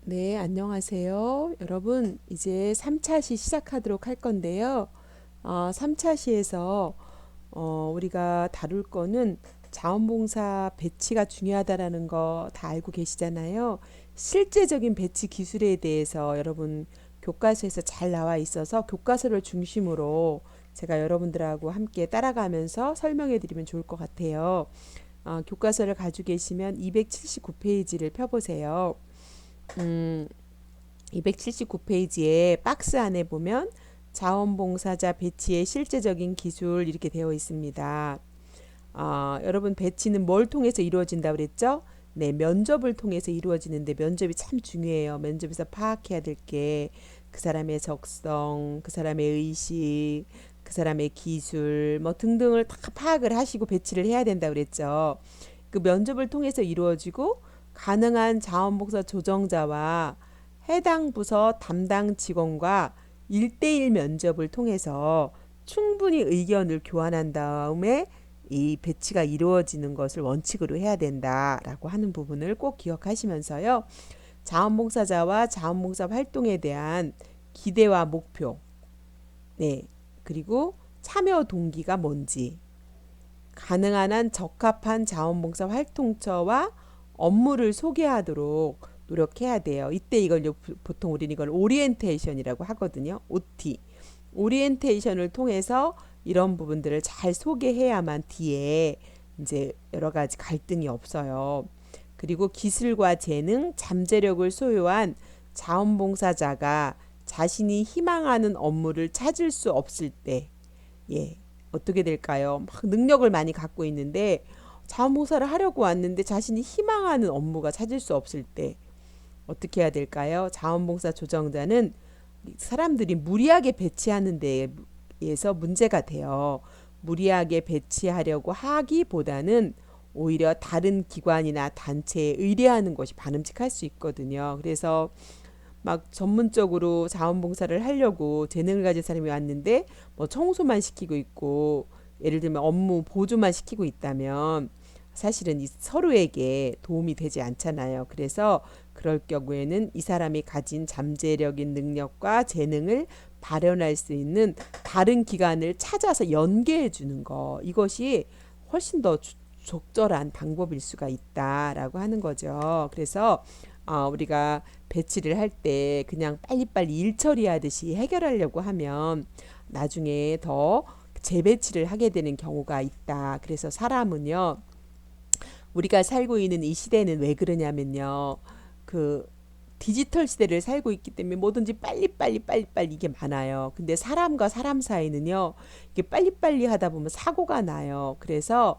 네, 안녕하세요. 여러분, 이제 3차 시 시작하도록 할 건데요. 3차 시에서 우리가 다룰 거는 자원봉사 배치가 중요하다라는 거 다 알고 계시잖아요. 실제적인 배치 기술에 대해서 여러분 교과서에서 잘 나와 있어서 교과서를 중심으로 제가 여러분들하고 함께 따라가면서 설명해 드리면 좋을 것 같아요. 교과서를 가지고 계시면 279페이지를 펴보세요. 음, 279페이지에 박스 안에 보면 자원봉사자 배치의 실제적인 기술 이렇게 되어 있습니다. 여러분 배치는 뭘 통해서 이루어진다 그랬죠? 네, 면접을 통해서 이루어지는데 면접이 참 중요해요. 면접에서 파악해야 될 게 그 사람의 적성, 그 사람의 의식, 그 사람의 기술 뭐 등등을 다 파악을 하시고 배치를 해야 된다 그랬죠. 그 면접을 통해서 이루어지고 가능한 자원봉사 조정자와 해당 부서 담당 직원과 1대1 면접을 통해서 충분히 의견을 교환한 다음에 이 배치가 이루어지는 것을 원칙으로 해야 된다라고 하는 부분을 꼭 기억하시면서요. 자원봉사자와 자원봉사 활동에 대한 기대와 목표, 네, 그리고 참여 동기가 뭔지, 가능한 한 적합한 자원봉사 활동처와 업무를 소개하도록 노력해야 돼요. 이때 이걸 보통 우리는 이걸 오리엔테이션이라고 하거든요. OT. 오리엔테이션을 통해서 이런 부분들을 잘 소개해야만 뒤에 이제 여러 가지 갈등이 없어요. 그리고 기술과 재능, 잠재력을 소유한 자원봉사자가 자신이 희망하는 업무를 찾을 수 없을 때, 예, 어떻게 될까요? 막 능력을 많이 갖고 있는데 자원봉사를 하려고 왔는데 자신이 희망하는 업무가 찾을 수 없을 때 어떻게 해야 될까요? 자원봉사 조정자는 사람들이 무리하게 배치하는 데에서 문제가 돼요. 무리하게 배치하려고 하기보다는 오히려 다른 기관이나 단체에 의뢰하는 것이 바람직할 수 있거든요. 그래서 막 전문적으로 자원봉사를 하려고 재능을 가진 사람이 왔는데 뭐 청소만 시키고 있고 예를 들면 업무 보조만 시키고 있다면 사실은 서로에게 도움이 되지 않잖아요. 그래서 그럴 경우에는 이 사람이 가진 잠재력인 능력과 재능을 발현할 수 있는 다른 기관을 찾아서 연계해 주는 거, 이것이 훨씬 더 적절한 방법일 수가 있다라고 하는 거죠. 그래서 우리가 배치를 할 때 그냥 빨리빨리 일 처리하듯이 해결하려고 하면 나중에 더 재배치를 하게 되는 경우가 있다. 그래서 사람은요, 우리가 살고 있는 이 시대는 왜 그러냐면요. 그 디지털 시대를 살고 있기 때문에 뭐든지 빨리빨리 이게 많아요. 근데 사람과 사람 사이는요. 이게 빨리빨리 하다 보면 사고가 나요. 그래서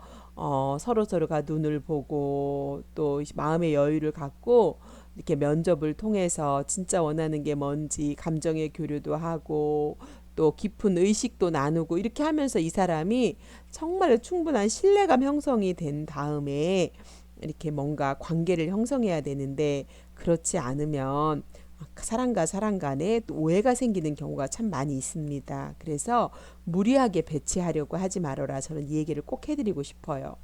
서로가 눈을 보고 또 마음의 여유를 갖고 이렇게 면접을 통해서 진짜 원하는 게 뭔지 감정의 교류도 하고 또 깊은 의식도 나누고 이렇게 하면서 이 사람이 정말 충분한 신뢰감 형성이 된 다음에 이렇게 뭔가 관계를 형성해야 되는데 그렇지 않으면 사람과 사람 간에 또 오해가 생기는 경우가 참 많이 있습니다. 그래서 무리하게 배치하려고 하지 말아라. 저는 이 얘기를 꼭 해드리고 싶어요.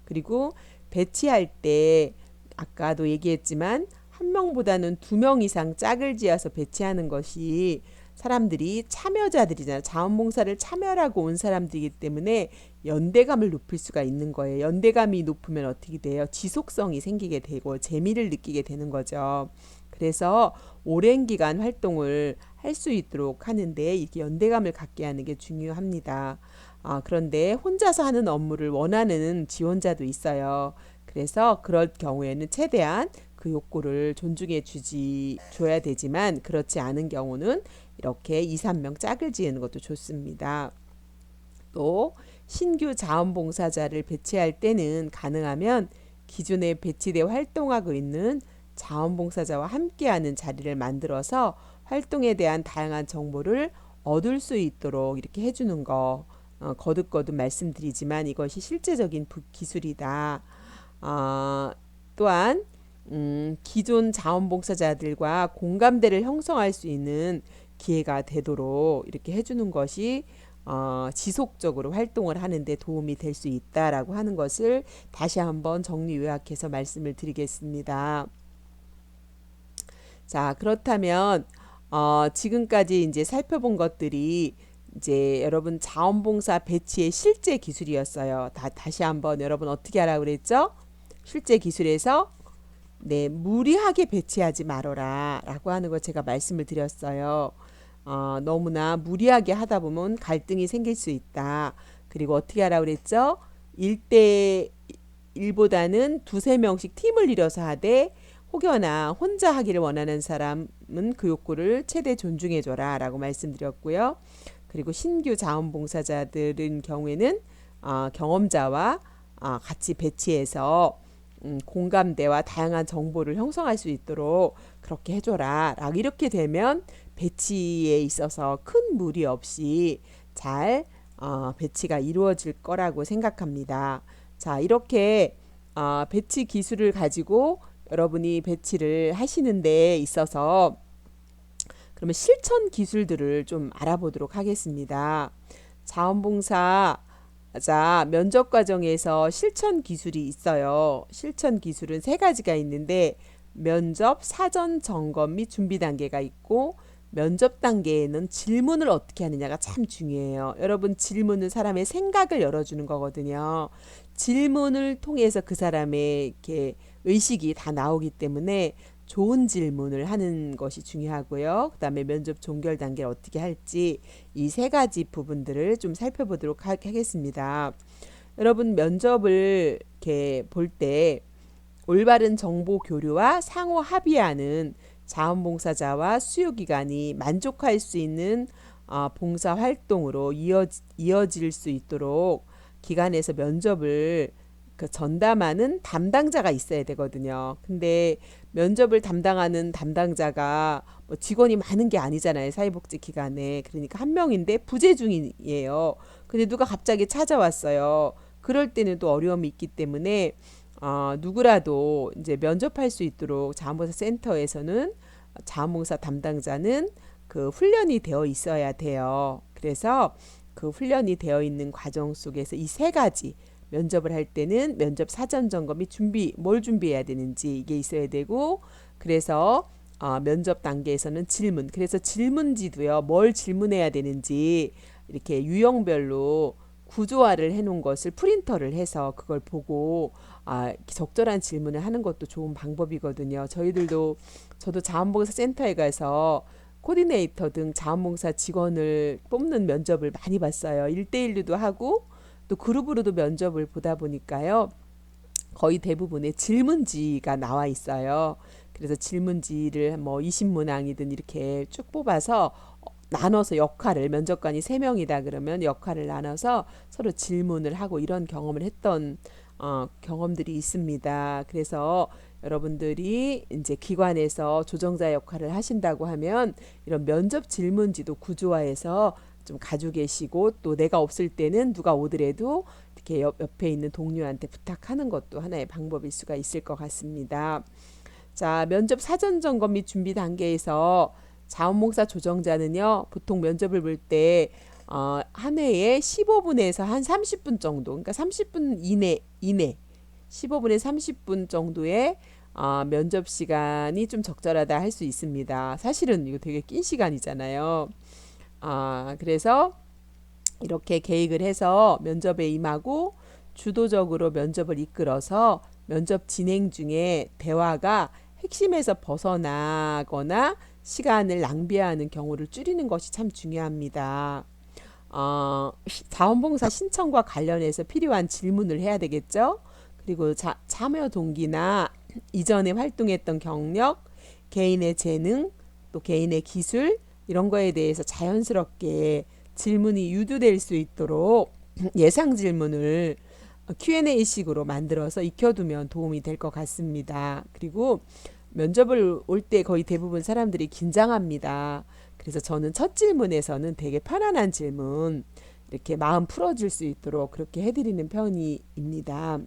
그리고 배치할 때 아까도 얘기했지만 한 명보다는 두 명 이상 짝을 지어서 배치하는 것이 사람들이 참여자들이잖아요. 자원봉사를 참여하고 온 사람들이기 때문에 연대감을 높일 수가 있는 거예요. 연대감이 높으면 어떻게 돼요? 지속성이 생기게 되고 재미를 느끼게 되는 거죠. 그래서 오랜 기간 활동을 할 수 있도록 하는데 이렇게 연대감을 갖게 하는 게 중요합니다. 그런데 혼자서 하는 업무를 원하는 지원자도 있어요. 그래서 그럴 경우에는 최대한 그 욕구를 줘야 되지만 그렇지 않은 경우는 이렇게 2, 3명 짝을 지으는 것도 좋습니다. 또 신규 자원봉사자를 배치할 때는 가능하면 기존에 배치되어 활동하고 있는 자원봉사자와 함께하는 자리를 만들어서 활동에 대한 다양한 정보를 얻을 수 있도록 이렇게 해주는 거 거듭거듭 말씀드리지만 이것이 실제적인 기술이다. 어, 또한 기존 자원봉사자들과 공감대를 형성할 수 있는 기회가 되도록 이렇게 해주는 것이 지속적으로 활동을 하는데 도움이 될 수 있다라고 하는 것을 다시 한번 정리 요약해서 말씀을 드리겠습니다. 자, 그렇다면 지금까지 이제 살펴본 것들이 이제 여러분 자원봉사 배치의 실제 기술이었어요. 다시 한번 여러분 어떻게 하라고 그랬죠? 실제 기술에서 네, 무리하게 배치하지 말아라 라고 하는 거 제가 말씀을 드렸어요. 너무나 무리하게 하다 보면 갈등이 생길 수 있다. 그리고 어떻게 하라고 그랬죠? 1대 1보다는 두세 명씩 팀을 이뤄서 하되 혹여나 혼자 하기를 원하는 사람은 그 욕구를 최대 존중해줘라 라고 말씀드렸고요. 그리고 신규 자원봉사자들은 경우에는 경험자와 같이 배치해서 공감대와 다양한 정보를 형성할 수 있도록 그렇게 해줘라 라고 이렇게 되면 배치에 있어서 큰 무리 없이 잘 배치가 이루어질 거라고 생각합니다. 자, 이렇게 배치 기술을 가지고 여러분이 배치를 하시는 데 있어서 그러면 실천 기술들을 좀 알아보도록 하겠습니다. 자원봉사자 면접 과정에서 실천 기술이 있어요. 실천 기술은 세 가지가 있는데 면접 사전 점검 및 준비 단계가 있고 면접 단계에는 질문을 어떻게 하느냐가 참 중요해요. 여러분 질문은 사람의 생각을 열어주는 거거든요. 질문을 통해서 그 사람의 이렇게 의식이 다 나오기 때문에 좋은 질문을 하는 것이 중요하고요. 그 다음에 면접 종결 단계를 어떻게 할지 이 세 가지 부분들을 좀 살펴보도록 하겠습니다. 여러분 면접을 이렇게 볼 때 올바른 정보 교류와 상호 합의하는 자원봉사자와 수요기관이 만족할 수 있는 봉사활동으로 이어질 수 있도록 기관에서 면접을 전담하는 담당자가 있어야 되거든요. 근데 면접을 담당하는 담당자가 뭐 직원이 많은 게 아니잖아요. 사회복지기관에. 그러니까 한 명인데 부재 중이에요. 근데 누가 갑자기 찾아왔어요. 그럴 때는 또 어려움이 있기 때문에 누구라도 이제 면접할 수 있도록 자원봉사 센터에서는 자원봉사 담당자는 그 훈련이 되어 있어야 돼요. 그래서 그 훈련이 되어 있는 과정 속에서 이 세 가지 면접을 할 때는 면접 사전 점검 및 뭘 준비해야 되는지 이게 있어야 되고 그래서 면접 단계에서는 질문 그래서 질문지도요. 뭘 질문해야 되는지 이렇게 유형별로 구조화를 해놓은 것을 프린터를 해서 그걸 보고 적절한 질문을 하는 것도 좋은 방법이거든요. 저도 자원봉사 센터에 가서 코디네이터 등 자원봉사 직원을 뽑는 면접을 많이 봤어요. 1대1도 하고 또 그룹으로도 면접을 보다 보니까요. 거의 대부분의 질문지가 나와 있어요. 그래서 질문지를 뭐 20문항이든 이렇게 쭉 뽑아서 나눠서 역할을 면접관이 3명이다 그러면 역할을 나눠서 서로 질문을 하고 이런 경험을 했던 경험들이 있습니다. 그래서 여러분들이 이제 기관에서 조정자 역할을 하신다고 하면 이런 면접 질문지도 구조화해서 좀 가지고 계시고 또 내가 없을 때는 누가 오더라도 이렇게 옆에 있는 동료한테 부탁하는 것도 하나의 방법일 수가 있을 것 같습니다. 자, 면접 사전 점검 및 준비 단계에서 자원봉사 조정자는요, 보통 면접을 볼 때 한 회에 15분에서 한 30분 정도, 그러니까 30분 이내 15분에 30분 정도의 면접 시간이 좀 적절하다 할 수 있습니다. 사실은 이거 되게 긴 시간이잖아요. 그래서 이렇게 계획을 해서 면접에 임하고 주도적으로 면접을 이끌어서 면접 진행 중에 대화가 핵심에서 벗어나거나 시간을 낭비하는 경우를 줄이는 것이 참 중요합니다. 자원봉사 신청과 관련해서 필요한 질문을 해야 되겠죠. 그리고 참여 동기나 이전에 활동했던 경력, 개인의 재능, 또 개인의 기술 이런 거에 대해서 자연스럽게 질문이 유도될 수 있도록 예상 질문을 Q&A식으로 만들어서 익혀두면 도움이 될 것 같습니다. 그리고 면접을 올 때 거의 대부분 사람들이 긴장합니다. 그래서 저는 첫 질문에서는 되게 편안한 질문 이렇게 마음 풀어줄 수 있도록 그렇게 해드리는 편입니다.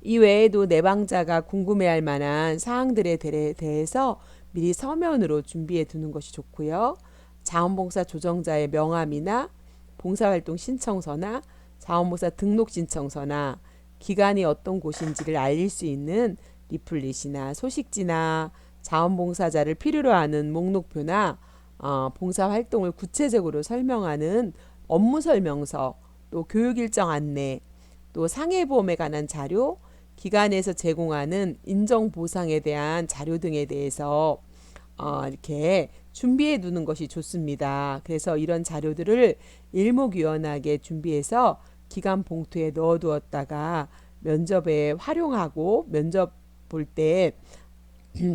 이 외에도 내방자가 궁금해할 만한 사항들에 대해서 미리 서면으로 준비해 두는 것이 좋고요. 자원봉사 조정자의 명함이나 봉사활동 신청서나 자원봉사 등록 신청서나 기관이 어떤 곳인지를 알릴 수 있는 리플릿이나 소식지나 자원봉사자를 필요로 하는 목록표나 봉사활동을 구체적으로 설명하는 업무 설명서, 또 교육 일정 안내, 또 상해보험에 관한 자료, 기관에서 제공하는 인정 보상에 대한 자료 등에 대해서 이렇게 준비해 두는 것이 좋습니다. 그래서 이런 자료들을 일목요연하게 준비해서 기관 봉투에 넣어 두었다가 면접에 활용하고 면접 볼 때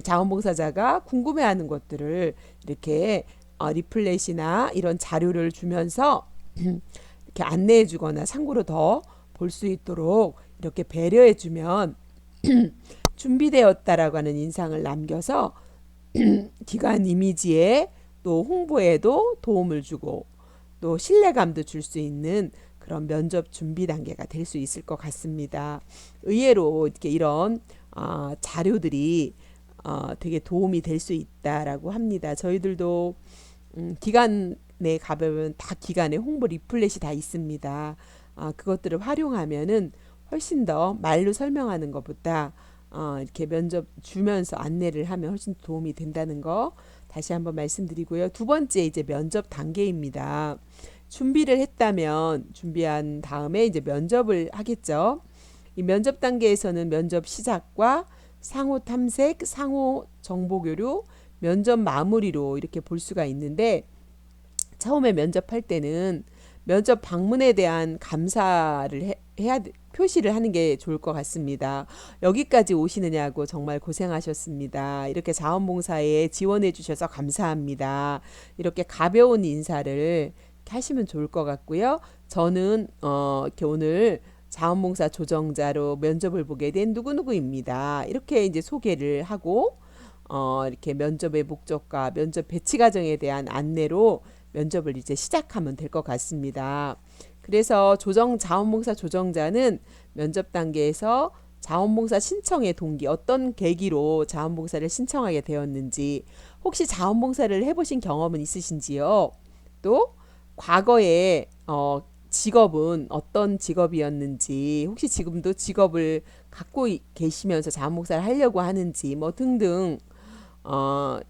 자원봉사자가 궁금해하는 것들을 이렇게 리플렛이나 이런 자료를 주면서 이렇게 안내해 주거나 참고로 더 볼 수 있도록 이렇게 배려해 주면 준비되었다라고 하는 인상을 남겨서 기관 이미지에 또 홍보에도 도움을 주고 또 신뢰감도 줄 수 있는 그런 면접 준비 단계가 될 수 있을 것 같습니다. 의외로 이렇게 이런 자료들이 되게 도움이 될 수 있다라고 합니다. 저희들도 기관에 가보면 다 기관에 홍보 리플렛이 다 있습니다. 그것들을 활용하면은 훨씬 더 말로 설명하는 것보다 이렇게 면접 주면서 안내를 하면 훨씬 도움이 된다는 거 다시 한번 말씀드리고요. 두 번째 이제 면접 단계입니다. 준비를 했다면 준비한 다음에 이제 면접을 하겠죠. 이 면접 단계에서는 면접 시작과 상호 탐색, 상호 정보 교류, 면접 마무리로 이렇게 볼 수가 있는데 처음에 면접할 때는 면접 방문에 대한 감사를 해야 표시를 하는 게 좋을 것 같습니다. 여기까지 오시느냐고 정말 고생하셨습니다. 이렇게 자원봉사에 지원해 주셔서 감사합니다. 이렇게 가벼운 인사를 하시면 좋을 것 같고요. 저는 이렇게 오늘 자원봉사 조정자로 면접을 보게 된 누구누구입니다. 이렇게 이제 소개를 하고 이렇게 면접의 목적과 면접 배치 과정에 대한 안내로 면접을 이제 시작하면 될 것 같습니다. 그래서 자원봉사 조정자는 면접 단계에서 자원봉사 신청의 동기, 어떤 계기로 자원봉사를 신청하게 되었는지, 혹시 자원봉사를 해보신 경험은 있으신지요? 또 과거에 직업은 어떤 직업이었는지, 혹시 지금도 직업을 갖고 계시면서 자원봉사를 하려고 하는지 뭐 등등,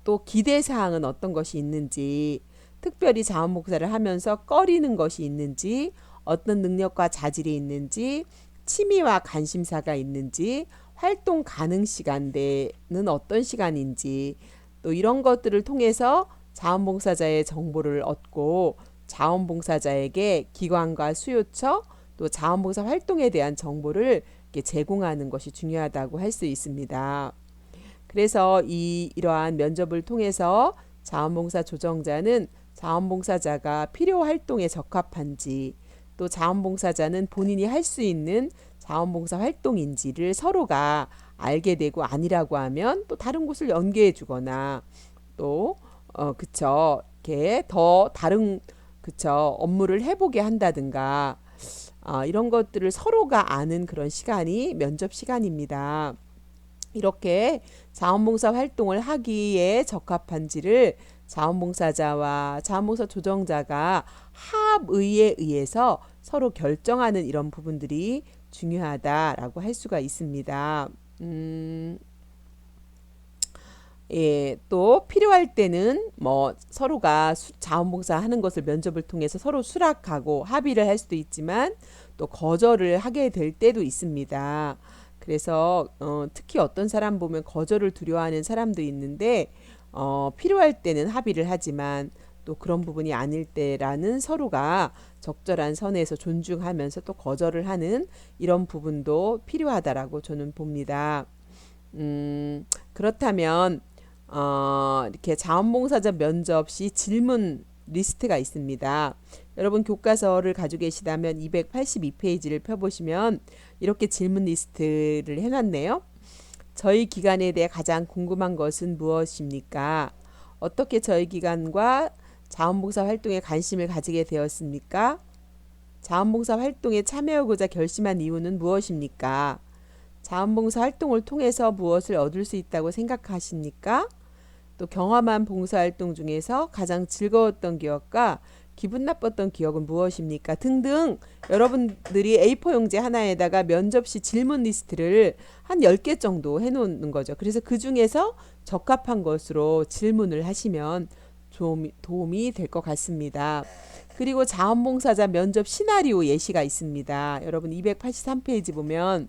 또 기대사항은 어떤 것이 있는지, 특별히 자원봉사를 하면서 꺼리는 것이 있는지, 어떤 능력과 자질이 있는지, 취미와 관심사가 있는지, 활동 가능 시간대는 어떤 시간인지, 또 이런 것들을 통해서 자원봉사자의 정보를 얻고 자원봉사자에게 기관과 수요처 또 자원봉사 활동에 대한 정보를 이렇게 제공하는 것이 중요하다고 할 수 있습니다. 그래서 이러한 면접을 통해서 자원봉사 조정자는 자원봉사자가 필요 활동에 적합한지, 또 자원봉사자는 본인이 할 수 있는 자원봉사 활동인지를 서로가 알게 되고 아니라고 하면 또 다른 곳을 연계해 주거나 또 그쵸, 이렇게 더 다른 그쵸 업무를 해보게 한다든가 이런 것들을 서로가 아는 그런 시간이 면접 시간입니다. 이렇게 자원봉사 활동을 하기에 적합한지를 자원봉사자와 자원봉사 조정자가 합의에 의해서 서로 결정하는 이런 부분들이 중요하다라고 할 수가 있습니다. 예, 또 필요할 때는 뭐 서로가 자원봉사 하는 것을 면접을 통해서 서로 수락하고 합의를 할 수도 있지만 또 거절을 하게 될 때도 있습니다. 그래서 특히 어떤 사람 보면 거절을 두려워하는 사람도 있는데 필요할 때는 합의를 하지만 또 그런 부분이 아닐 때라는 서로가 적절한 선에서 존중하면서 또 거절을 하는 이런 부분도 필요하다라고 저는 봅니다. 그렇다면 이렇게 자원봉사자 면접 시 질문 리스트가 있습니다. 여러분 교과서를 가지고 계시다면 282페이지를 펴보시면 이렇게 질문 리스트를 해놨네요. 저희 기관에 대해 가장 궁금한 것은 무엇입니까? 어떻게 저희 기관과 자원봉사 활동에 관심을 가지게 되었습니까? 자원봉사 활동에 참여하고자 결심한 이유는 무엇입니까? 자원봉사 활동을 통해서 무엇을 얻을 수 있다고 생각하십니까? 또 경험한 봉사활동 중에서 가장 즐거웠던 기억과 기분 나빴던 기억은 무엇입니까? 등등 여러분들이 A4 용지 하나에다가 면접 시 질문 리스트를 한 10개 정도 해놓는 거죠. 그래서 그 중에서 적합한 것으로 질문을 하시면 도움이 될 것 같습니다. 그리고 자원봉사자 면접 시나리오 예시가 있습니다. 여러분 283페이지 보면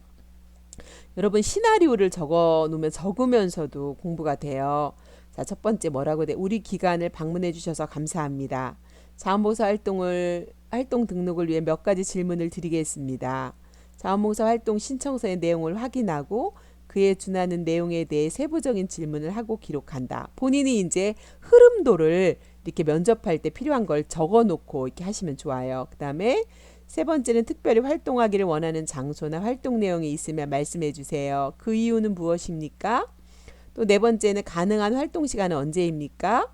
여러분 시나리오를 적어 놓으면 적으면서도 공부가 돼요. 자, 첫 번째 뭐라고 돼? 우리 기관을 방문해 주셔서 감사합니다. 자원봉사 활동 등록을 위해 몇 가지 질문을 드리겠습니다. 자원봉사 활동 신청서의 내용을 확인하고 그에 준하는 내용에 대해 세부적인 질문을 하고 기록한다. 본인이 이제 흐름도를 이렇게 면접할 때 필요한 걸 적어 놓고 이렇게 하시면 좋아요. 그 다음에 세 번째는 특별히 활동하기를 원하는 장소나 활동 내용이 있으면 말씀해 주세요. 그 이유는 무엇입니까? 또 네 번째는 가능한 활동 시간은 언제입니까?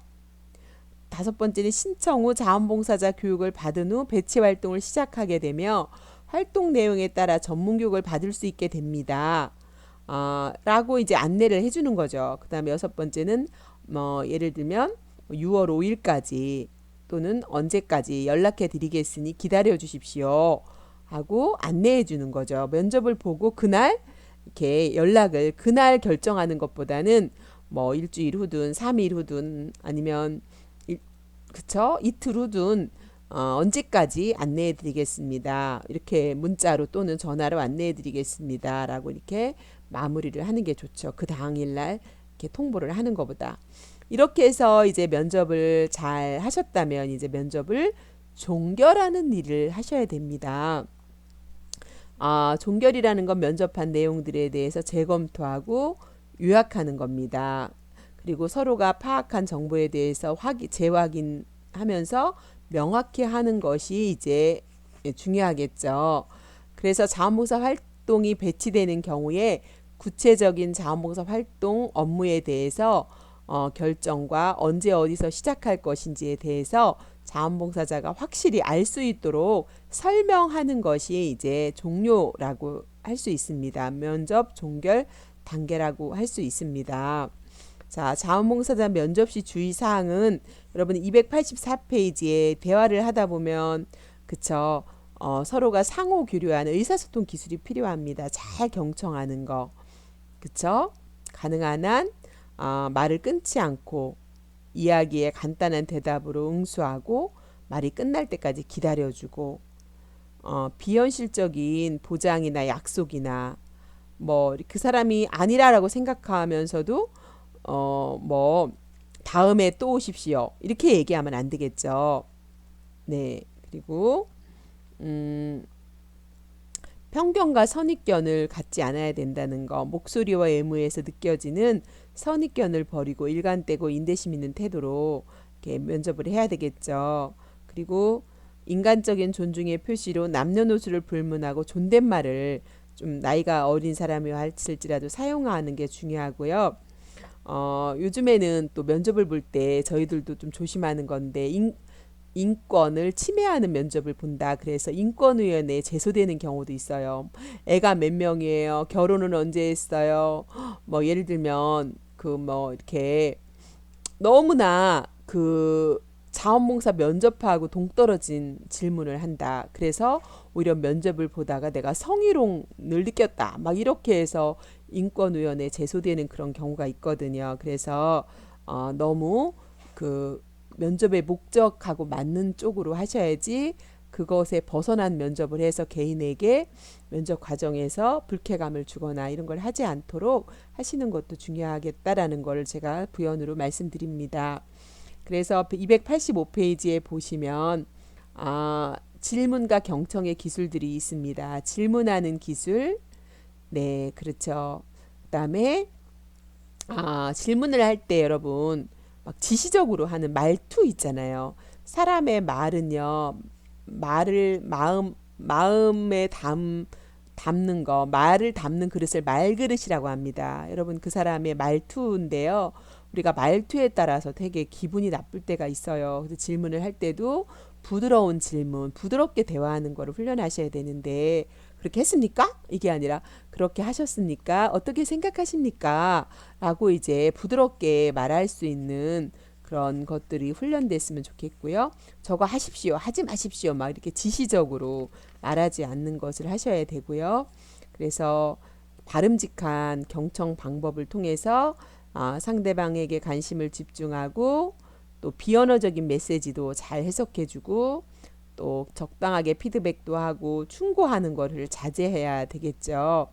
다섯 번째는 신청 후 자원봉사자 교육을 받은 후 배치 활동을 시작하게 되며 활동 내용에 따라 전문 교육을 받을 수 있게 됩니다. 라고 이제 안내를 해주는 거죠. 그 다음에 여섯 번째는 예를 들면 6월 5일까지 또는 언제까지 연락해 드리겠으니 기다려 주십시오 하고 안내해 주는 거죠. 면접을 보고 그날 이렇게 연락을 그날 결정하는 것보다는 뭐 일주일 후든 3일 후든 아니면 그쵸? 이틀 후든 언제까지 안내해 드리겠습니다. 이렇게 문자로 또는 전화로 안내해 드리겠습니다. 라고 이렇게 마무리를 하는 게 좋죠. 그 당일날 이렇게 통보를 하는 것보다. 이렇게 해서 이제 면접을 잘 하셨다면 이제 면접을 종결하는 일을 하셔야 됩니다. 종결이라는 건 면접한 내용들에 대해서 재검토하고 요약하는 겁니다. 그리고 서로가 파악한 정보에 대해서 재확인하면서 명확히 하는 것이 이제 중요하겠죠. 그래서 자원봉사 활동이 배치되는 경우에 구체적인 자원봉사 활동 업무에 대해서 결정과 언제 어디서 시작할 것인지에 대해서 자원봉사자가 확실히 알 수 있도록 설명하는 것이 이제 종료라고 할 수 있습니다. 면접 종결 단계라고 할 수 있습니다. 자, 자원봉사자 면접 시 주의사항은 여러분 284페이지에 대화를 하다 보면 그쵸? 서로가 상호 교류하는 의사소통 기술이 필요합니다. 잘 경청하는 거. 그쵸? 가능한 한 말을 끊지 않고 이야기에 간단한 대답으로 응수하고 말이 끝날 때까지 기다려주고 비현실적인 보장이나 약속이나 뭐 그 사람이 아니라라고 생각하면서도 뭐 다음에 또 오십시오 이렇게 얘기하면 안 되겠죠. 네, 그리고 편견과 선입견을 갖지 않아야 된다는 거, 목소리와 외모에서 느껴지는 선입견을 버리고 일관되고 인내심 있는 태도로 이렇게 면접을 해야 되겠죠. 그리고 인간적인 존중의 표시로 남녀노소를 불문하고 존댓말을 좀 나이가 어린 사람이었을지라도 사용하는 게 중요하고요. 요즘에는 또 면접을 볼 때 저희들도 좀 조심하는 건데 인권을 침해하는 면접을 본다. 그래서 인권위원회에 제소되는 경우도 있어요. 애가 몇 명이에요? 결혼은 언제 했어요? 뭐 예를 들면 그 뭐 이렇게 너무나 그 자원봉사 면접하고 동떨어진 질문을 한다. 그래서 오히려 면접을 보다가 내가 성희롱을 느꼈다. 막 이렇게 해서 인권위원회에 제소되는 그런 경우가 있거든요. 그래서 너무 그 면접의 목적하고 맞는 쪽으로 하셔야지 그것에 벗어난 면접을 해서 개인에게 면접 과정에서 불쾌감을 주거나 이런 걸 하지 않도록 하시는 것도 중요하겠다라는 걸 제가 부연으로 말씀드립니다. 그래서 285페이지에 보시면 질문과 경청의 기술들이 있습니다. 질문하는 기술, 네, 그렇죠. 그다음에 질문을 할 때 여러분 막 지시적으로 하는 말투 있잖아요. 사람의 말은요, 말을 마음에 담는 거, 말을 담는 그릇을 말그릇이라고 합니다. 여러분 그 사람의 말투인데요. 우리가 말투에 따라서 되게 기분이 나쁠 때가 있어요. 그래서 질문을 할 때도 부드러운 질문, 부드럽게 대화하는 거를 훈련하셔야 되는데 그렇게 했습니까? 이게 아니라 그렇게 하셨습니까? 어떻게 생각하십니까? 라고 이제 부드럽게 말할 수 있는 그런 것들이 훈련됐으면 좋겠고요. 저거 하십시오, 하지 마십시오, 막 이렇게 지시적으로 말하지 않는 것을 하셔야 되고요. 그래서 바름직한 경청 방법을 통해서 상대방에게 관심을 집중하고 또 비언어적인 메시지도 잘 해석해주고 또 적당하게 피드백도 하고 충고하는 거를 자제해야 되겠죠.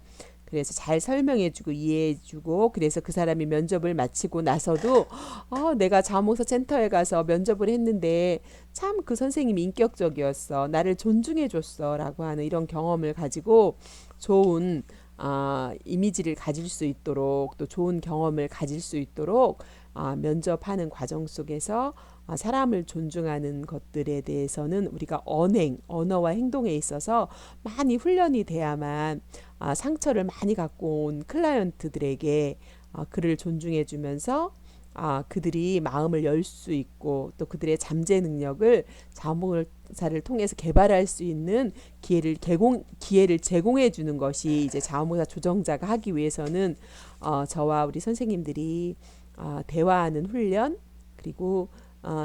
그래서 잘 설명해주고 이해해주고 그래서 그 사람이 면접을 마치고 나서도 내가 자원봉사 센터에 가서 면접을 했는데 참 그 선생님이 인격적이었어. 나를 존중해줬어. 라고 하는 이런 경험을 가지고 좋은 이미지를 가질 수 있도록 또 좋은 경험을 가질 수 있도록 면접하는 과정 속에서 사람을 존중하는 것들에 대해서는 우리가 언어와 행동에 있어서 많이 훈련이 돼야만 상처를 많이 갖고 온 클라이언트들에게 그를 존중해 주면서 그들이 마음을 열 수 있고 또 그들의 잠재 능력을 자원봉사를 통해서 개발할 수 있는 기회를 제공해 주는 것이 이제 자원봉사 조정자가 하기 위해서는 저와 우리 선생님들이 대화하는 훈련 그리고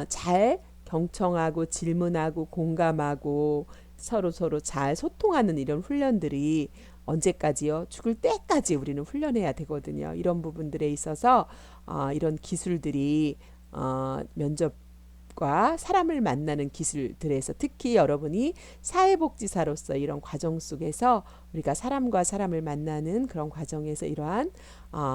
잘 경청하고 질문하고 공감하고 서로 잘 소통하는 이런 훈련들이 언제까지요? 죽을 때까지 우리는 훈련해야 되거든요. 이런 부분들에 있어서 이런 기술들이 면접과 사람을 만나는 기술들에서 특히 여러분이 사회복지사로서 이런 과정 속에서 우리가 사람과 사람을 만나는 그런 과정에서 이러한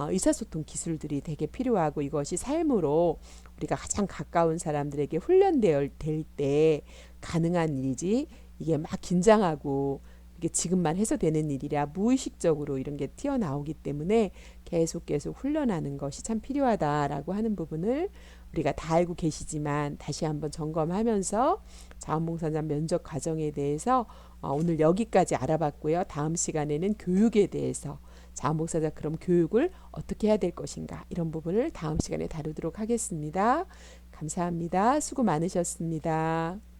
의사소통 기술들이 되게 필요하고 이것이 삶으로 우리가 가장 가까운 사람들에게 훈련될 때 가능한 일이지 이게 막 긴장하고 이게 지금만 해서 되는 일이라 무의식적으로 이런 게 튀어나오기 때문에 계속 훈련하는 것이 참 필요하다라고 하는 부분을 우리가 다 알고 계시지만 다시 한번 점검하면서 자원봉사자 면접 과정에 대해서 오늘 여기까지 알아봤고요. 다음 시간에는 교육에 대해서 자원봉사자 그럼 교육을 어떻게 해야 될 것인가 이런 부분을 다음 시간에 다루도록 하겠습니다. 감사합니다. 수고 많으셨습니다.